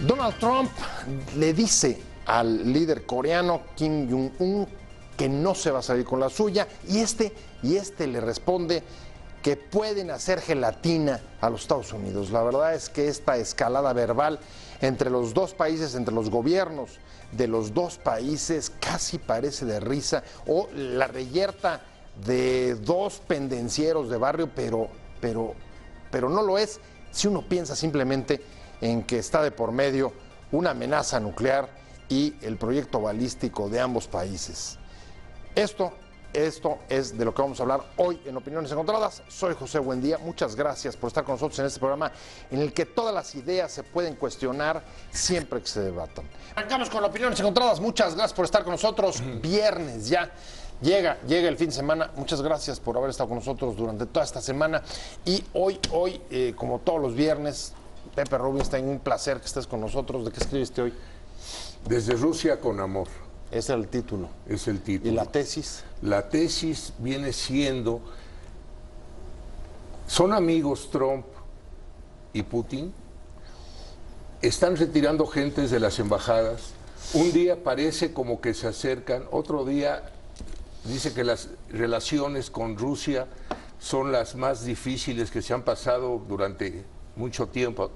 Donald Trump le dice al líder coreano Kim Jong-un que no se va a salir con la suya y este le responde que pueden hacer gelatina a los Estados Unidos. La verdad es que esta escalada verbal entre los dos países, entre los gobiernos de los dos países, casi parece de risa o la reyerta de dos pendencieros de barrio, pero no lo es si uno piensa simplemente en que está de por medio una amenaza nuclear y el proyecto balístico de ambos países. Esto es de lo que vamos a hablar hoy en Opiniones Encontradas. Soy José Buendía, muchas gracias por estar con nosotros en este programa en el que todas las ideas se pueden cuestionar siempre que se debatan. Arrancamos con Opiniones Encontradas, muchas gracias por estar con nosotros. Viernes ya. Llega el fin de semana. Muchas gracias por haber estado con nosotros durante toda esta semana. Y hoy, como todos los viernes, Pepe Rubinstein, un placer que estés con nosotros. ¿De qué escribiste hoy? Desde Rusia con amor. Ese es el título. Es el título. ¿Y la tesis? La tesis viene siendo, ¿son amigos Trump y Putin? Están retirando gentes de las embajadas. Un día parece como que se acercan, otro día dice que las relaciones con Rusia son las más difíciles que se han pasado durante mucho tiempo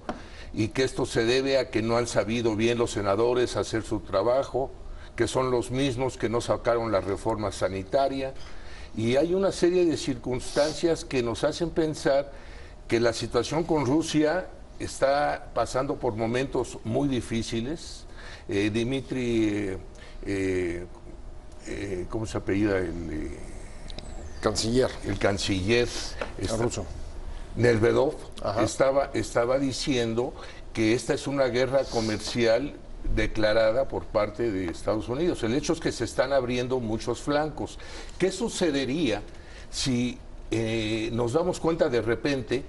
y que esto se debe a que no han sabido bien los senadores hacer su trabajo, que son los mismos que no sacaron la reforma sanitaria, y hay una serie de circunstancias que nos hacen pensar que la situación con Rusia está pasando por momentos muy difíciles. Dmitry, ¿cómo se apellida? Canciller. El canciller ruso. Medvedev estaba diciendo que esta es una guerra comercial declarada por parte de Estados Unidos. El hecho es que se están abriendo muchos flancos. ¿Qué sucedería si nos damos cuenta de repente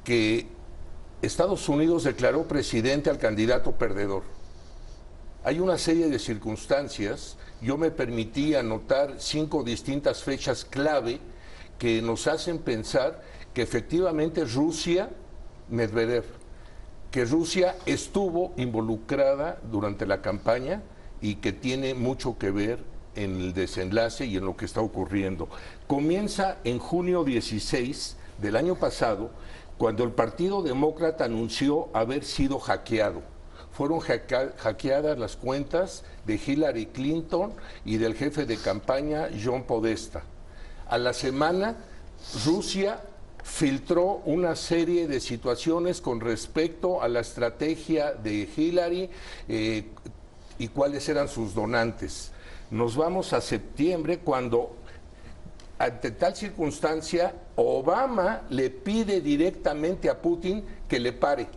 que Estados Unidos declaró presidente al candidato perdedor? Hay una serie de circunstancias. Yo me permití anotar 5 distintas fechas clave que nos hacen pensar que efectivamente Rusia, Medvedev, que Rusia estuvo involucrada durante la campaña y que tiene mucho que ver en el desenlace y en lo que está ocurriendo. Comienza en junio 16 del año pasado, cuando el Partido Demócrata anunció haber sido hackeado. Fueron hackeadas las cuentas de Hillary Clinton y del jefe de campaña John Podesta. A la semana, Rusia filtró una serie de situaciones con respecto a la estrategia de Hillary y cuáles eran sus donantes. Nos vamos a septiembre, cuando ante tal circunstancia Obama le pide directamente a Putin que le pare,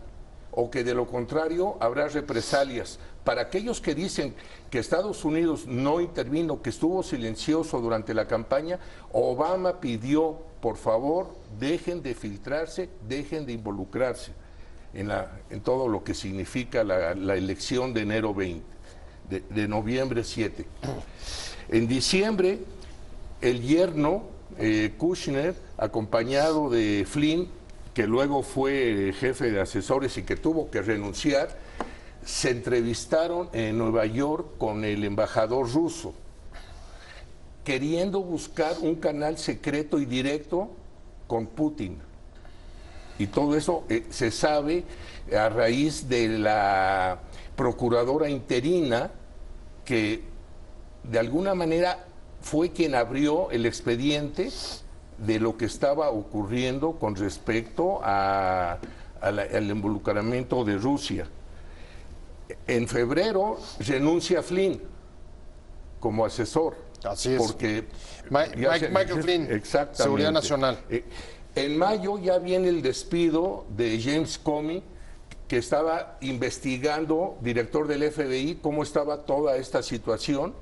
o que de lo contrario habrá represalias. Para aquellos que dicen que Estados Unidos no intervino, que estuvo silencioso durante la campaña, Obama pidió, por favor, dejen de filtrarse, dejen de involucrarse en todo lo que significa la elección de enero 20, de noviembre 7. En diciembre, el yerno Kushner, acompañado de Flynn, que luego fue jefe de asesores y que tuvo que renunciar, se entrevistaron en Nueva York con el embajador ruso, queriendo buscar un canal secreto y directo con Putin. Y todo eso se sabe a raíz de la procuradora interina, que de alguna manera fue quien abrió el expediente de lo que estaba ocurriendo con respecto al involucramiento de Rusia. En febrero renuncia Flynn como asesor. Así es. Porque Michael Flynn, exactamente. Seguridad Nacional. En mayo ya viene el despido de James Comey, que estaba investigando, director del FBI, cómo estaba toda esta situación.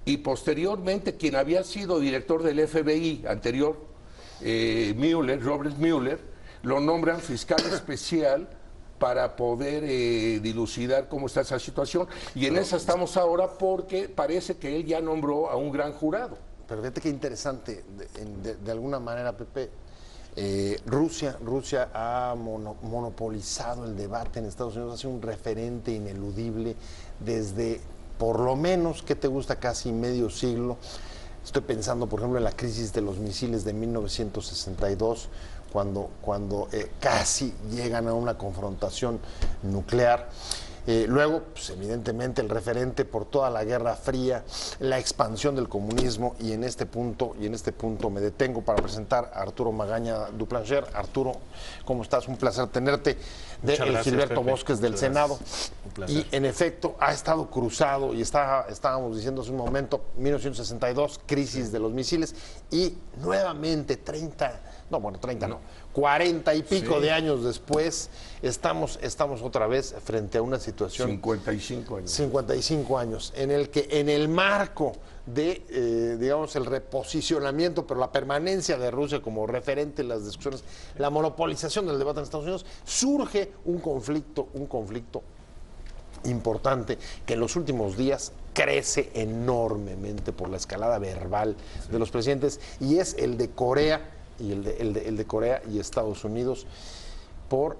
Y posteriormente, quien había sido director del FBI anterior, Robert Mueller, lo nombran fiscal especial para poder dilucidar cómo está esa situación. Y en esa estamos ahora, porque parece que él ya nombró a un gran jurado. Pero fíjate qué interesante, de alguna manera, Pepe. Rusia ha monopolizado el debate en Estados Unidos, ha sido un referente ineludible desde por lo menos, ¿qué te gusta? Casi medio siglo. Estoy pensando, por ejemplo, en la crisis de los misiles de 1962, cuando casi llegan a una confrontación nuclear. Luego, pues, evidentemente, el referente por toda la Guerra Fría, la expansión del comunismo, y en este punto me detengo para presentar a Arturo Magaña Duplancher. Arturo, ¿cómo estás? Un placer tenerte. Gilberto Bosques del Senado. Y en efecto ha estado cruzado, y estábamos diciendo hace un momento, 1962, crisis de los misiles, y nuevamente 40 y pico de años después, estamos otra vez frente a una situación... 55 años. 55 años, en el que en el marco de, digamos, el reposicionamiento, pero la permanencia de Rusia como referente en las discusiones, la monopolización del debate en Estados Unidos, surge un conflicto importante que en los últimos días crece enormemente por la escalada verbal de los presidentes, y es el de Corea y el de Corea y Estados Unidos, por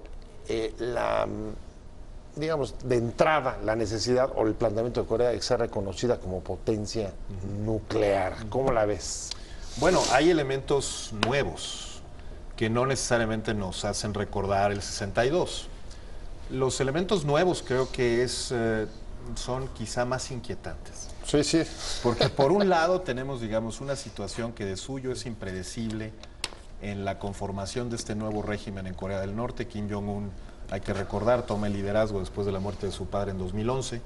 digamos, de entrada, la necesidad o el planteamiento de Corea de ser reconocida como potencia nuclear. ¿Cómo la ves? Bueno, hay elementos nuevos que no necesariamente nos hacen recordar el 62. Los elementos nuevos creo que son quizá más inquietantes. Sí, sí. Porque por un lado tenemos, digamos, una situación que de suyo es impredecible en la conformación de este nuevo régimen en Corea del Norte. Kim Jong-un, hay que recordar, toma el liderazgo después de la muerte de su padre en 2011.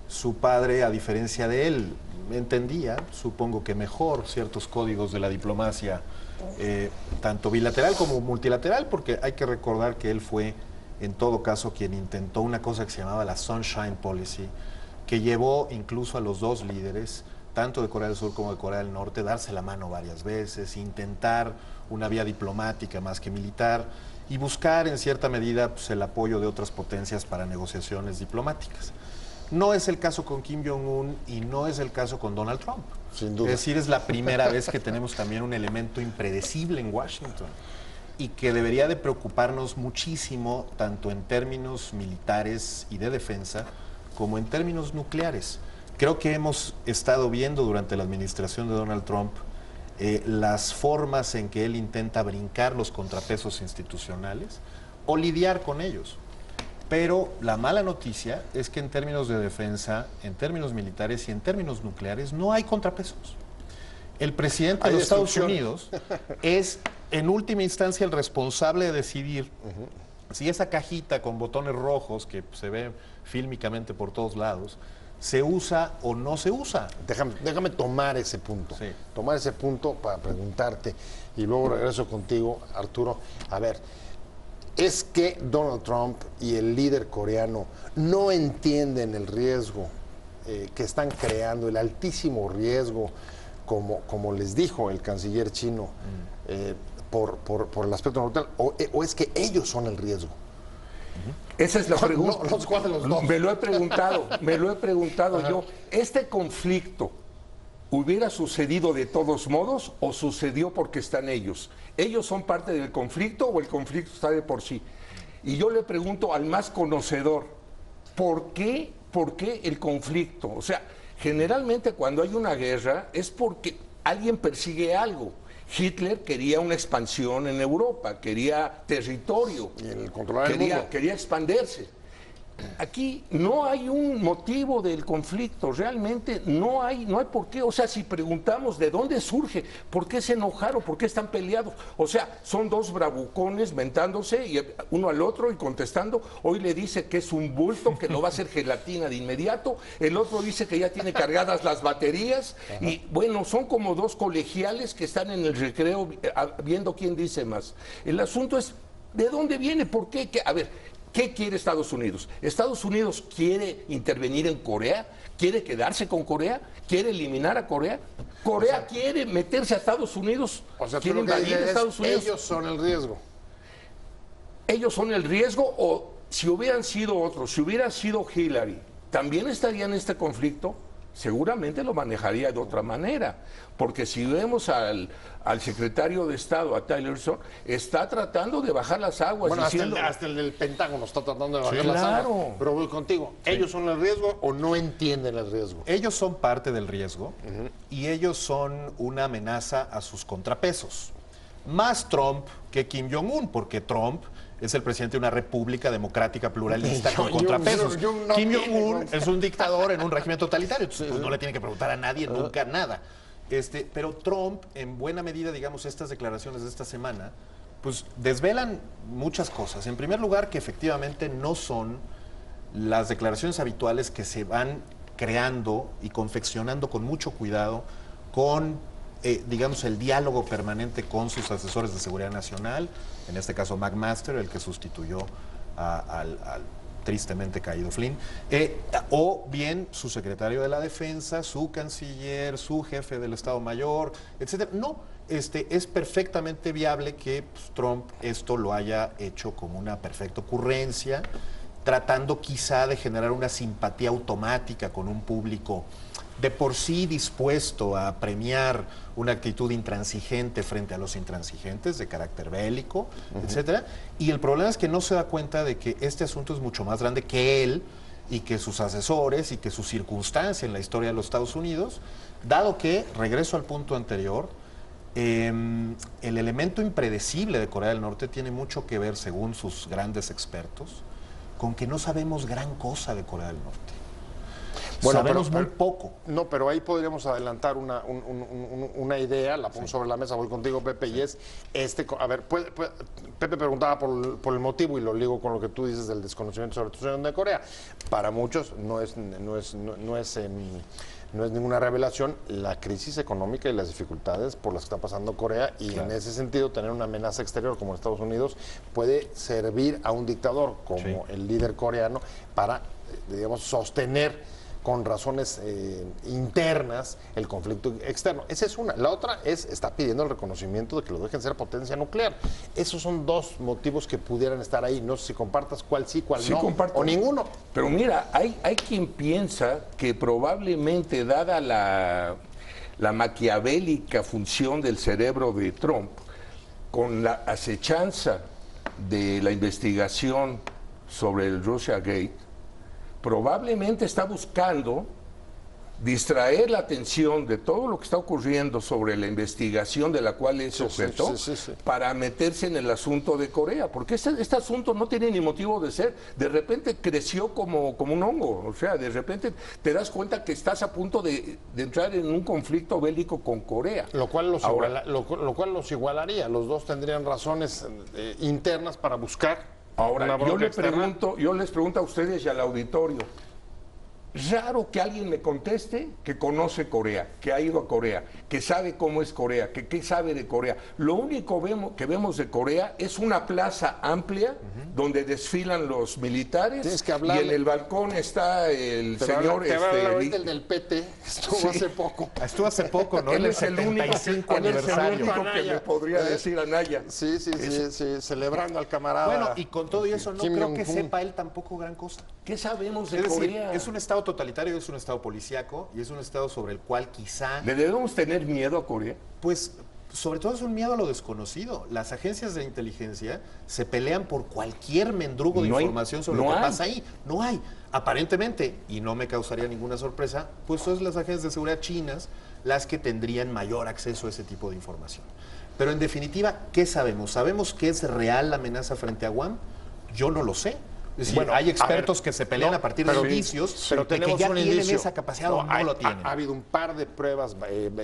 Su padre, a diferencia de él, entendía, supongo que mejor, ciertos códigos de la diplomacia, tanto bilateral como multilateral, porque hay que recordar que él fue, en todo caso, quien intentó una cosa que se llamaba la Sunshine Policy, que llevó incluso a los dos líderes, tanto de Corea del Sur como de Corea del Norte, darse la mano varias veces, intentar una vía diplomática más que militar, y buscar en cierta medida, pues, el apoyo de otras potencias para negociaciones diplomáticas. No es el caso con Kim Jong-un y no es el caso con Donald Trump. Sin duda. Es decir, es la primera vez que tenemos también un elemento impredecible en Washington, y que debería de preocuparnos muchísimo, tanto en términos militares y de defensa, como en términos nucleares. Creo que hemos estado viendo durante la administración de Donald Trump las formas en que él intenta brincar los contrapesos institucionales o lidiar con ellos. Pero la mala noticia es que en términos de defensa, en términos militares y en términos nucleares no hay contrapesos. El presidente de los Estados Unidos es, en última instancia, el responsable de decidir si esa cajita con botones rojos, que se ve fílmicamente por todos lados, se usa o no se usa. Déjame tomar ese punto. Sí. Tomar ese punto para preguntarte, y luego regreso contigo, Arturo. A ver, ¿es que Donald Trump y el líder coreano no entienden el riesgo que están creando, el altísimo riesgo, como les dijo el canciller chino, por el aspecto neutral, o es que ellos son el riesgo? Esa es la pregunta. ¿Cuál de los dos? Me lo he preguntado yo. ¿Este conflicto hubiera sucedido de todos modos o sucedió porque están ellos? ¿Ellos son parte del conflicto o el conflicto está de por sí? Y yo le pregunto al más conocedor, ¿por qué el conflicto? O sea, generalmente cuando hay una guerra es porque alguien persigue algo. Hitler quería una expansión en Europa, quería territorio, y el controlar el mundo. Quería expandirse. Aquí no hay un motivo del conflicto, realmente no hay por qué. O sea, si preguntamos de dónde surge, por qué se enojaron, por qué están peleados, o sea, son dos bravucones mentándose y uno al otro y contestando. Hoy le dice que es un bulto, que lo va a hacer gelatina de inmediato, el otro dice que ya tiene cargadas las baterías. Y bueno, son como dos colegiales que están en el recreo viendo quién dice más. El asunto es, ¿de dónde viene? ¿Por qué? A ver, ¿qué quiere Estados Unidos? ¿Estados Unidos quiere intervenir en Corea? ¿Quiere quedarse con Corea? ¿Quiere eliminar a Corea? ¿Corea quiere meterse a Estados Unidos? O sea, ¿quiere invadir Estados Unidos? Ellos son el riesgo. Ellos son el riesgo, o si hubieran sido otros, si hubiera sido Hillary, ¿también estaría en este conflicto? seguramente lo manejaría de otra manera. Porque si vemos al secretario de Estado, a Tillerson, está tratando de bajar las aguas. Bueno, diciendo, hasta el del Pentágono está tratando de bajar Sí, las claro. aguas. Pero voy contigo. ¿Ellos son el riesgo o no entienden el riesgo? Ellos son parte del riesgo y ellos son una amenaza a sus contrapesos. Más Trump que Kim Jong-un, porque Trump es el presidente de una república democrática pluralista con contrapesos. Kim Jong-un es un dictador en un régimen totalitario, entonces pues, no le tiene que preguntar a nadie nunca nada. Pero Trump, en buena medida, digamos, estas declaraciones de esta semana, pues desvelan muchas cosas. En primer lugar, que efectivamente no son las declaraciones habituales que se van creando y confeccionando con mucho cuidado con, digamos, el diálogo permanente con sus asesores de seguridad nacional, en este caso McMaster, el que sustituyó al tristemente caído Flynn, o bien su secretario de la Defensa, su canciller, su jefe del Estado Mayor, etcétera. No, es perfectamente viable que pues, Trump esto lo haya hecho como una perfecta ocurrencia, tratando quizá de generar una simpatía automática con un público de por sí dispuesto a premiar una actitud intransigente frente a los intransigentes, de carácter bélico, etcétera. Y el problema es que no se da cuenta de que este asunto es mucho más grande que él y que sus asesores y que su circunstancia en la historia de los Estados Unidos, dado que, regreso al punto anterior, el elemento impredecible de Corea del Norte tiene mucho que ver, según sus grandes expertos, con que no sabemos gran cosa de Corea del Norte. Bueno, sabemos muy poco. No, pero ahí podríamos adelantar una idea, la pongo sobre la mesa, voy contigo, Pepe, y es, a ver, Pepe preguntaba por el motivo, y lo ligo con lo que tú dices del desconocimiento sobre la situación de Corea. Para muchos no es ninguna revelación la crisis económica y las dificultades por las que está pasando Corea, y en ese sentido tener una amenaza exterior como Estados Unidos puede servir a un dictador como el líder coreano para, digamos, sostener con razones internas el conflicto externo. Esa es una. La otra está pidiendo el reconocimiento de que lo dejen ser potencia nuclear. Esos son dos motivos que pudieran estar ahí. No sé si compartas cuál sí, cuál no, comparto. O ninguno. Pero mira, hay quien piensa que probablemente, dada la maquiavélica función del cerebro de Trump, con la acechanza de la investigación sobre el Russiagate, probablemente está buscando distraer la atención de todo lo que está ocurriendo sobre la investigación de la cual es objeto para meterse en el asunto de Corea, porque este asunto no tiene ni motivo de ser. De repente creció como un hongo, o sea, de repente te das cuenta que estás a punto de entrar en un conflicto bélico con Corea. Lo cual los igualaría, los dos tendrían razones internas para buscar. Ahora, yo les pregunto a ustedes y al auditorio, raro que alguien me conteste que conoce Corea, que ha ido a Corea, que sabe cómo es Corea, que qué sabe de Corea. Lo único que vemos de Corea es una plaza amplia donde desfilan los militares y en el balcón está el señor... Te habla el del PT, estuvo hace poco. Estuvo hace poco, ¿no? Él es el único que me podría decir Anaya. Sí, celebrando al camarada. Bueno, y con todo eso no creo que sepa él tampoco gran cosa. ¿Qué sabemos de Corea? Es un estado totalitario, es un estado policíaco y es un estado sobre el cual quizá... ¿Le debemos tener miedo a Corea? Pues sobre todo es un miedo a lo desconocido. Las agencias de inteligencia se pelean por cualquier mendrugo de información sobre lo que pasa ahí. No hay. Aparentemente, y no me causaría ninguna sorpresa, pues son las agencias de seguridad chinas las que tendrían mayor acceso a ese tipo de información. Pero en definitiva, ¿qué sabemos? ¿Sabemos que es real la amenaza frente a Guam? Yo no lo sé. Es decir, bueno, hay expertos que se pelean a partir de indicios, pero de que ya tienen esa capacidad o no lo tienen. Ha habido un par de pruebas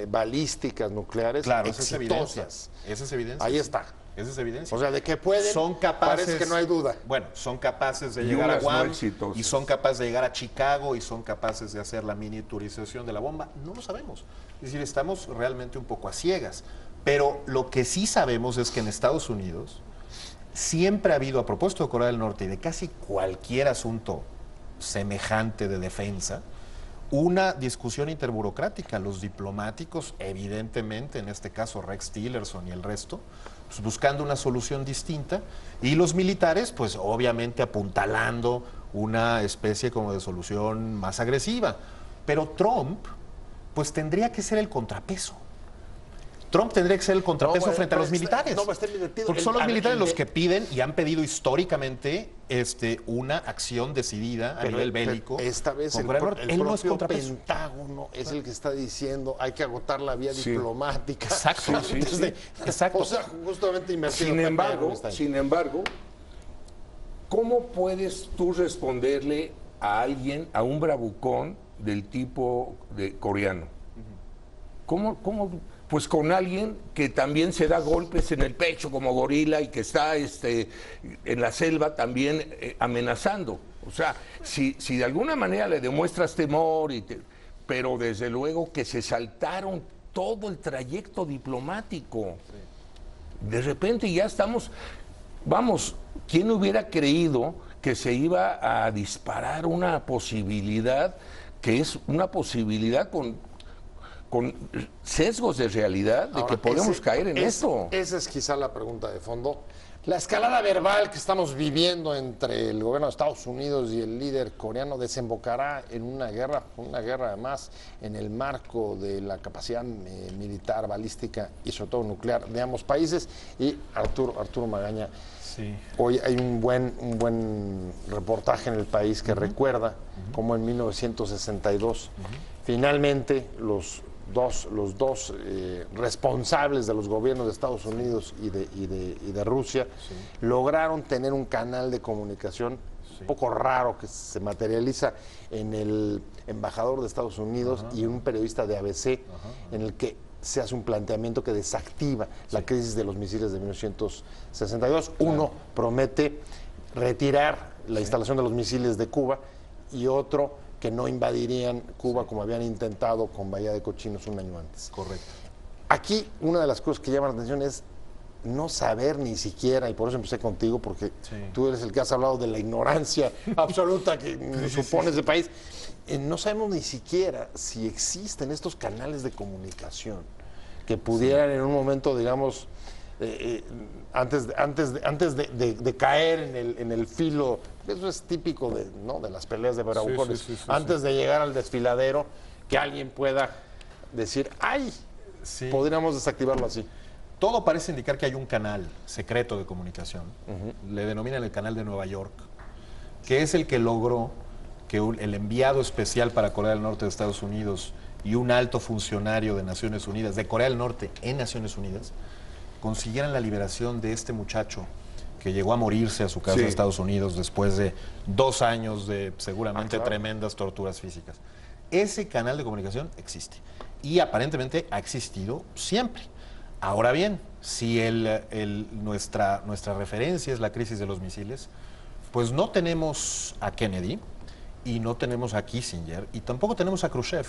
balísticas nucleares exitosas. Esa es evidencia. Ahí está. Esa es evidencia. O sea, de que pueden, son capaces, parece que no hay duda. Bueno, son capaces de llegar a Guam y son capaces de llegar a Chicago y son capaces de hacer la miniaturización de la bomba. No lo sabemos. Es decir, estamos realmente un poco a ciegas. Pero lo que sí sabemos es que en Estados Unidos siempre ha habido, a propósito de Corea del Norte y de casi cualquier asunto semejante de defensa, una discusión interburocrática. Los diplomáticos, evidentemente, en este caso Rex Tillerson y el resto, pues buscando una solución distinta, y los militares, pues obviamente apuntalando una especie como de solución más agresiva. Pero Trump, pues tendría que ser el contrapeso. Trump tendría que ser el contrapeso frente a los militares. Porque son los militares los que piden y han pedido históricamente una acción decidida a nivel bélico. Esta vez el propio Pentágono es el que está diciendo hay que agotar la vía diplomática. Exacto. Exacto. O sea, justamente invertido. Sin embargo, ¿cómo puedes tú responderle a alguien, a un bravucón del tipo de coreano? ¿Cómo? Pues con alguien que también se da golpes en el pecho como gorila y que está en la selva también amenazando. O sea, si de alguna manera le demuestras temor, pero desde luego que se saltaron todo el trayecto diplomático. De repente ya estamos, vamos, ¿quién hubiera creído que se iba a disparar una posibilidad que es una posibilidad con sesgos de realidad de que podemos caer en esto? Esa es quizá la pregunta de fondo. La escalada verbal que estamos viviendo entre el gobierno de Estados Unidos y el líder coreano desembocará en una guerra además en el marco de la capacidad militar, balística y sobre todo nuclear de ambos países. Y Arturo Magaña, hoy hay un buen reportaje en El País que recuerda cómo en 1962 finalmente los dos responsables de los gobiernos de Estados Unidos y de Rusia lograron tener un canal de comunicación un poco raro que se materializa en el embajador de Estados Unidos y un periodista de ABC en el que se hace un planteamiento que desactiva la crisis de los misiles de 1962. Uno promete retirar la instalación de los misiles de Cuba y otro que no invadirían Cuba como habían intentado con Bahía de Cochinos un año antes. Correcto. Aquí una de las cosas que llama la atención es no saber ni siquiera, y por eso empecé contigo, porque tú eres el que has hablado de la ignorancia absoluta que supone ese país. No sabemos ni siquiera si existen estos canales de comunicación que pudieran en un momento, digamos, antes de caer en el filo, eso es típico de las peleas de bravucones, antes de llegar al desfiladero, que alguien pueda decir, ¡ay! Podríamos desactivarlo así. Todo parece indicar que hay un canal secreto de comunicación, le denominan el canal de Nueva York, que es el que logró que el enviado especial para Corea del Norte de Estados Unidos y un alto funcionario de Naciones Unidas, de Corea del Norte en Naciones Unidas, consiguieran la liberación de este muchacho que llegó a morirse a su casa en Estados Unidos después de 2 años de seguramente tremendas torturas físicas. Ese canal de comunicación existe y aparentemente ha existido siempre. Ahora bien, si nuestra referencia es la crisis de los misiles, pues no tenemos a Kennedy y no tenemos a Kissinger y tampoco tenemos a Khrushchev.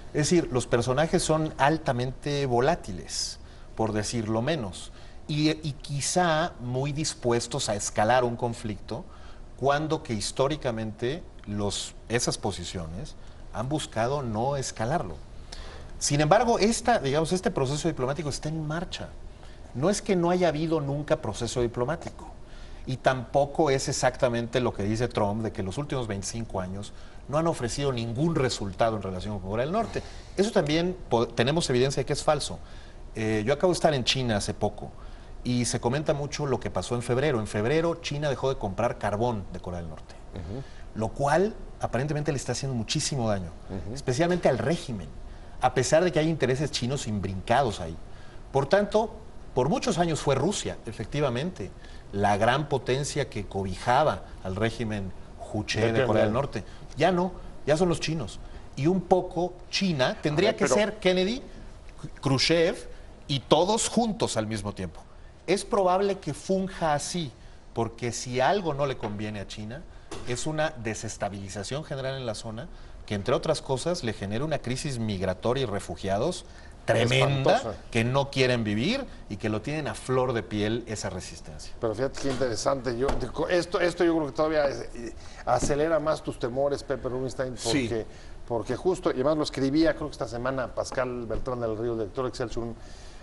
Es decir, los personajes son altamente volátiles, por decirlo menos, y quizá muy dispuestos a escalar un conflicto cuando que históricamente esas posiciones han buscado no escalarlo. Sin embargo, este proceso diplomático está en marcha. No es que no haya habido nunca proceso diplomático, y tampoco es exactamente lo que dice Trump de que los últimos 25 años no han ofrecido ningún resultado en relación con Corea del Norte. Eso también tenemos evidencia de que es falso. Yo acabo de estar en China hace poco y se comenta mucho lo que pasó en febrero. En febrero China dejó de comprar carbón de Corea del Norte, lo cual aparentemente le está haciendo muchísimo daño, especialmente al régimen, a pesar de que hay intereses chinos imbrincados ahí. Por tanto, por muchos años fue Rusia, efectivamente, la gran potencia que cobijaba al régimen Juche de Corea del Norte. Ya no, ya son los chinos. Y un poco China tendría que ser Kennedy, Khrushchev y todos juntos al mismo tiempo. Es probable que funja así, porque si algo no le conviene a China, es una desestabilización general en la zona que, entre otras cosas, le genera una crisis migratoria y refugiados tremenda, que no quieren vivir y que lo tienen a flor de piel esa resistencia. Pero fíjate qué interesante. Esto yo creo que todavía acelera más tus temores, Pepe Rubinstein, porque justo, y además lo escribía, creo que esta semana, Pascal Bertrand del Río, director Excelsior,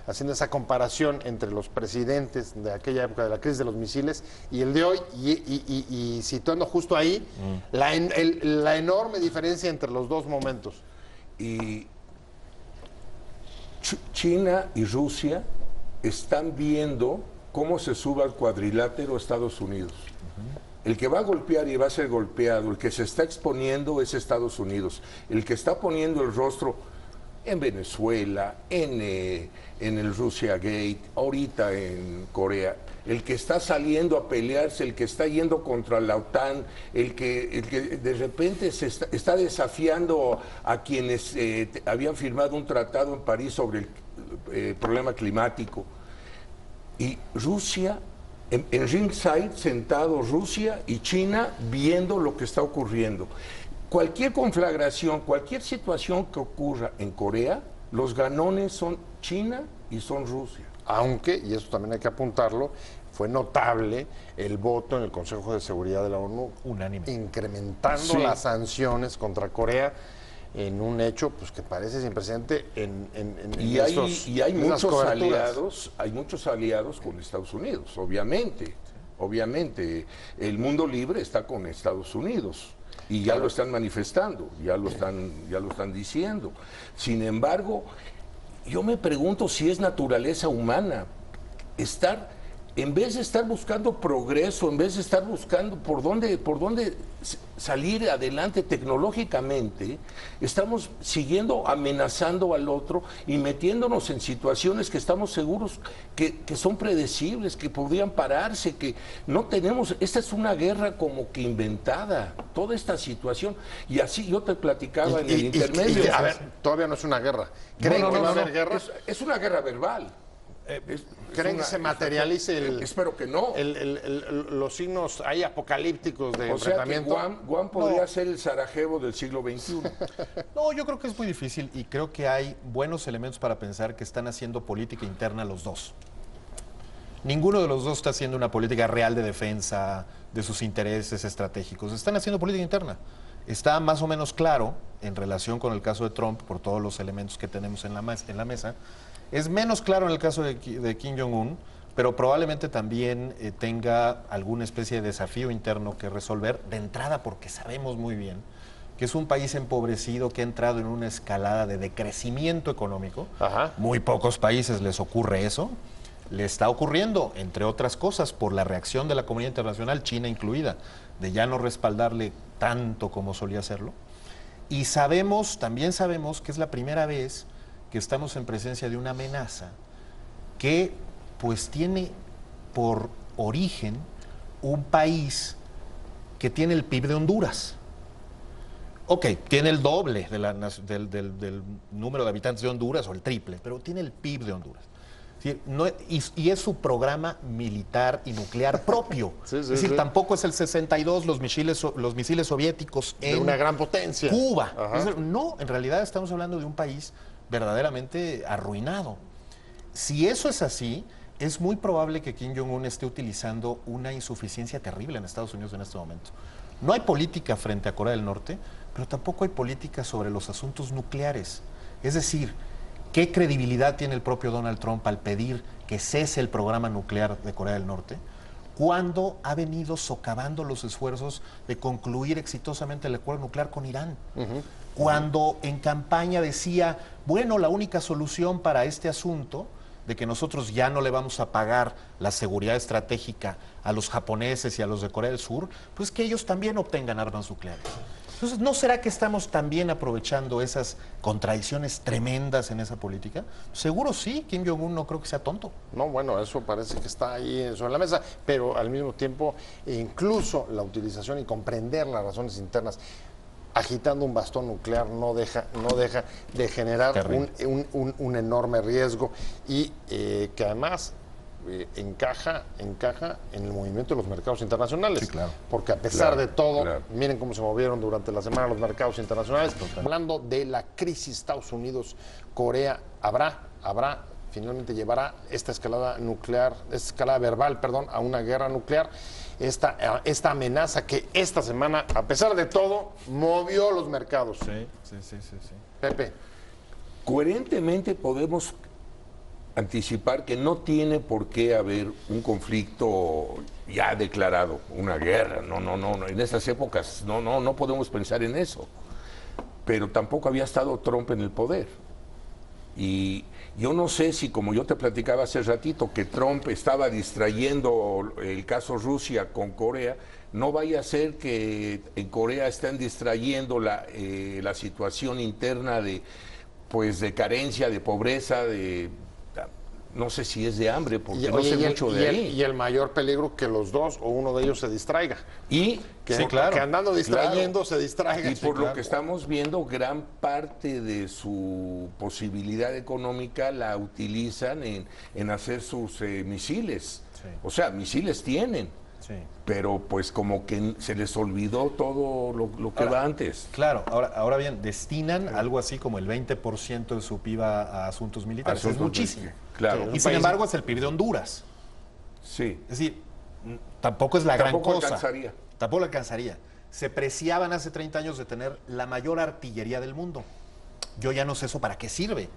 haciendo esa comparación entre los presidentes de aquella época de la crisis de los misiles y el de hoy, y situando justo ahí la enorme diferencia entre los dos momentos. Y China y Rusia están viendo cómo se sube al cuadrilátero Estados Unidos. El que va a golpear y va a ser golpeado, el que se está exponiendo es Estados Unidos. El que está poniendo el rostro en Venezuela, en el Russia Gate, ahorita en Corea, el que está saliendo a pelearse, el que está yendo contra la OTAN, el que de repente se está desafiando a quienes habían firmado un tratado en París sobre el problema climático. Y Rusia, en ringside, sentado Rusia y China viendo lo que está ocurriendo. Cualquier conflagración, cualquier situación que ocurra en Corea, los ganones son China y son Rusia. Aunque, y eso también hay que apuntarlo, fue notable el voto en el Consejo de Seguridad de la ONU unánime, incrementando las sanciones contra Corea en un hecho pues que parece sin precedente y hay muchos aliados con Estados Unidos, obviamente. El mundo libre está con Estados Unidos. Y ya lo están manifestando, ya lo están diciendo. Sin embargo, yo me pregunto si es naturaleza humana en vez de estar buscando progreso, en vez de estar buscando por dónde salir adelante tecnológicamente, estamos siguiendo amenazando al otro y metiéndonos en situaciones que estamos seguros que son predecibles, que podrían pararse, que no tenemos. Esta es una guerra como que inventada, toda esta situación. Y así yo te platicaba en el intermedio. A ver, todavía no es una guerra. ¿Creen que va a haber guerra? Es una guerra verbal. ¿Creen que se materialice espero que no. los signos ahí apocalípticos de enfrentamiento? O sea que Guam podría ser el Sarajevo del siglo XXI. No, yo creo que es muy difícil y creo que hay buenos elementos para pensar que están haciendo política interna los dos. Ninguno de los dos está haciendo una política real de defensa de sus intereses estratégicos. Están haciendo política interna. Está más o menos claro, en relación con el caso de Trump, por todos los elementos que tenemos en la mesa. Es menos claro en el caso de Kim Jong-un, pero probablemente también tenga alguna especie de desafío interno que resolver, de entrada porque sabemos muy bien que es un país empobrecido que ha entrado en una escalada de decrecimiento económico. Ajá. Muy pocos países les ocurre eso. Le está ocurriendo, entre otras cosas, por la reacción de la comunidad internacional, China incluida, de ya no respaldarle tanto como solía hacerlo. Y también sabemos que es la primera vez que estamos en presencia de una amenaza que pues tiene por origen un país que tiene el PIB de Honduras. Ok, tiene el doble del número de habitantes de Honduras o el triple, pero tiene el PIB de Honduras. Y es su programa militar y nuclear propio. Es decir, tampoco es el 62, los misiles soviéticos en de una gran potencia. Cuba. Es decir, no, en realidad estamos hablando de un país verdaderamente arruinado. Si eso es así, es muy probable que Kim Jong-un esté utilizando una insuficiencia terrible en Estados Unidos en este momento. No hay política frente a Corea del Norte, pero tampoco hay política sobre los asuntos nucleares. Es decir, ¿qué credibilidad tiene el propio Donald Trump al pedir que cese el programa nuclear de Corea del Norte, cuando ha venido socavando los esfuerzos de concluir exitosamente el acuerdo nuclear con Irán? Cuando en campaña decía, bueno, la única solución para este asunto de que nosotros ya no le vamos a pagar la seguridad estratégica a los japoneses y a los de Corea del Sur, pues que ellos también obtengan armas nucleares. Entonces, ¿no será que estamos también aprovechando esas contradicciones tremendas en esa política? Seguro sí, Kim Jong-un no creo que sea tonto. No, bueno, eso parece que está ahí sobre la mesa, pero al mismo tiempo, incluso la utilización y comprender las razones internas, agitando un bastón nuclear no deja de generar un enorme riesgo y que además encaja en el movimiento de los mercados internacionales. Sí, claro. Porque a pesar de todo, miren cómo se movieron durante la semana los mercados internacionales. Hablando de la crisis Estados Unidos-Corea, finalmente llevará esta escalada verbal, a una guerra nuclear. Esta amenaza que esta semana, a pesar de todo, movió los mercados. Sí. Pepe. Coherentemente podemos anticipar que no tiene por qué haber un conflicto ya declarado, una guerra. No. En estas épocas no podemos pensar en eso. pero tampoco había estado Trump en el poder. Y yo no sé si, como yo te platicaba hace ratito, que Trump estaba distrayendo el caso Rusia con Corea, no vaya a ser que en Corea estén distrayendo la situación interna de, pues, de carencia, de pobreza, de... No sé si es de hambre, porque no sé mucho de ahí. Y el mayor peligro que los dos o uno de ellos se distraiga. Y que, sí, claro, que andando distrayendo claro, se distraiga. Y por lo que estamos viendo, gran parte de su posibilidad económica la utilizan en hacer sus misiles. Sí. O sea, misiles tienen. Sí. Pero pues como que se les olvidó todo lo que va antes. Claro, ahora bien, destinan algo así como el 20% de su PIB a asuntos militares. Es muchísimo. Claro. Y sin embargo es el PIB de Honduras. Sí. Es decir, tampoco es la gran cosa. Alcanzaría. Tampoco alcanzaría. Se preciaban hace 30 años de tener la mayor artillería del mundo. Yo ya no sé eso para qué sirve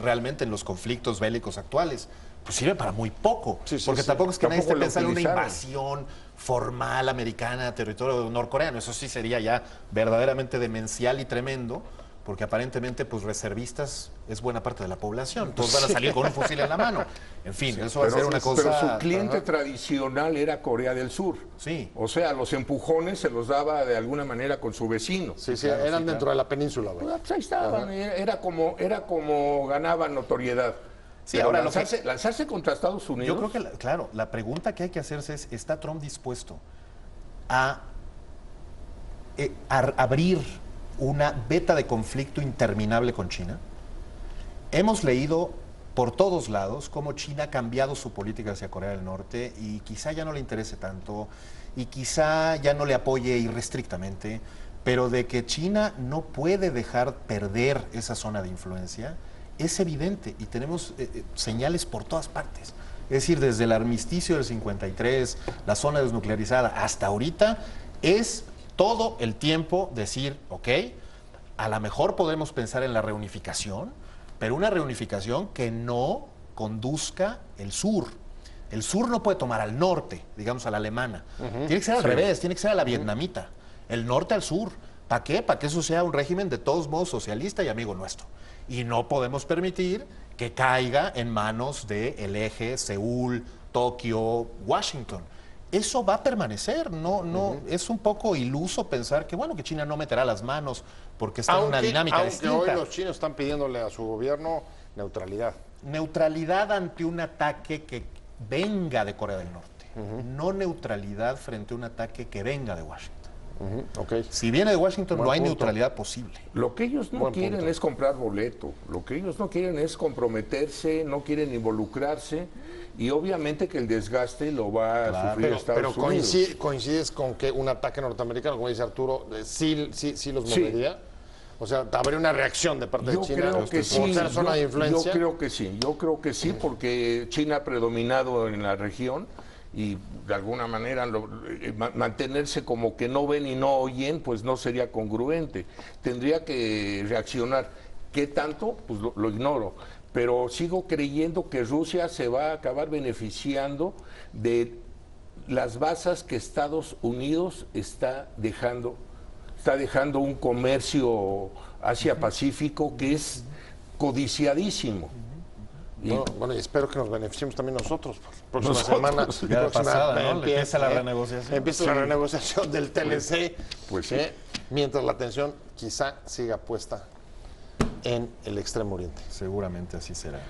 realmente en los conflictos bélicos actuales. Pues sirve para muy poco. Porque tampoco es que nadie esté pensando en una invasión formal americana a territorio norcoreano. Eso sí sería ya verdaderamente demencial y tremendo, porque aparentemente pues reservistas es buena parte de la población. Todos van a salir con un fusil en la mano. En fin, eso va a ser una cosa... Pero su cliente tradicional era Corea del Sur. Sí. O sea, los empujones se los daba de alguna manera con su vecino. Sí, claro, eran dentro de la península. Pues ahí estaban. Era como ganaban notoriedad. Sí, pero ahora lanzarse contra Estados Unidos. Yo creo que, claro, la pregunta que hay que hacerse es, ¿está Trump dispuesto a abrir una veta de conflicto interminable con China? Hemos leído por todos lados cómo China ha cambiado su política hacia Corea del Norte y quizá ya no le interese tanto y quizá ya no le apoye irrestrictamente, pero de que China no puede dejar perder esa zona de influencia es evidente y tenemos señales por todas partes. Es decir, desde el armisticio del 53, la zona desnuclearizada, hasta ahorita, es todo el tiempo decir, ok, a lo mejor podemos pensar en la reunificación, pero una reunificación que no conduzca el sur. El sur no puede tomar al norte, digamos a la alemana. Tiene que ser al revés, tiene que ser a la vietnamita. El norte al sur. ¿Para qué? Para que eso sea un régimen de todos modos socialista y amigo nuestro. Y no podemos permitir que caiga en manos del eje Seúl, Tokio, Washington. Eso va a permanecer, no es un poco iluso pensar que bueno, que China no meterá las manos porque está en una dinámica distinta. Aunque hoy los chinos están pidiéndole a su gobierno neutralidad. Neutralidad ante un ataque que venga de Corea del Norte, no neutralidad frente a un ataque que venga de Washington. Okay. Si viene de Washington, Buen no hay punto. neutralidad posible. Lo que ellos no quieren punto. es comprar boleto, lo que ellos no quieren es comprometerse, no quieren involucrarse y obviamente que el desgaste lo va a sufrir Estados Unidos. Pero coincides con que un ataque norteamericano, como dice Arturo, sí los movería. O sea, habría una reacción de parte de China creo que por sí. ser zona de influencia. Yo creo que sí, porque China ha predominado en la región y de alguna manera mantenerse como que no ven y no oyen, pues no sería congruente. Tendría que reaccionar. ¿Qué tanto? Pues lo ignoro. Pero sigo creyendo que Rusia se va a acabar beneficiando de las bases que Estados Unidos está dejando un comercio Asia-Pacífico que es codiciadísimo. Bueno, y espero que nos beneficiemos también nosotros. Próxima semana. Ya pasada, ¿no? Empieza la renegociación. Empieza la renegociación del TLC. Pues sí. Mientras la atención quizá siga puesta en el Extremo Oriente. Seguramente así será.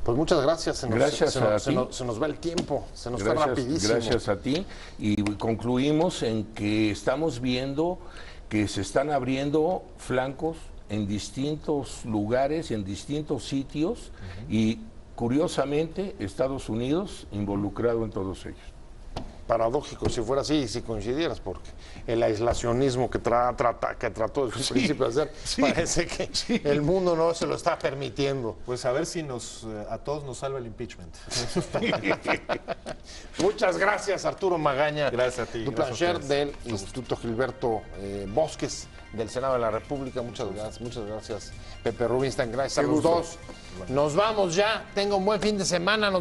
Pues muchas gracias. Se nos va el tiempo. Se nos fue rapidísimo. Gracias a ti. Y concluimos en que estamos viendo que se están abriendo flancos en distintos lugares, en distintos sitios, y curiosamente Estados Unidos involucrado en todos ellos. Paradójico si fuera así y si coincidieras, porque el aislacionismo que trató desde un principio de hacer, parece que el mundo no se lo está permitiendo. Pues a ver si a todos nos salva el impeachment. Muchas gracias, Arturo Magaña. Gracias a ti. Duplancher del Instituto Gilberto Bosques del Senado de la República. Muchas gracias, Pepe Rubinstein. Gracias a los dos. Nos vamos ya. Tenga un buen fin de semana.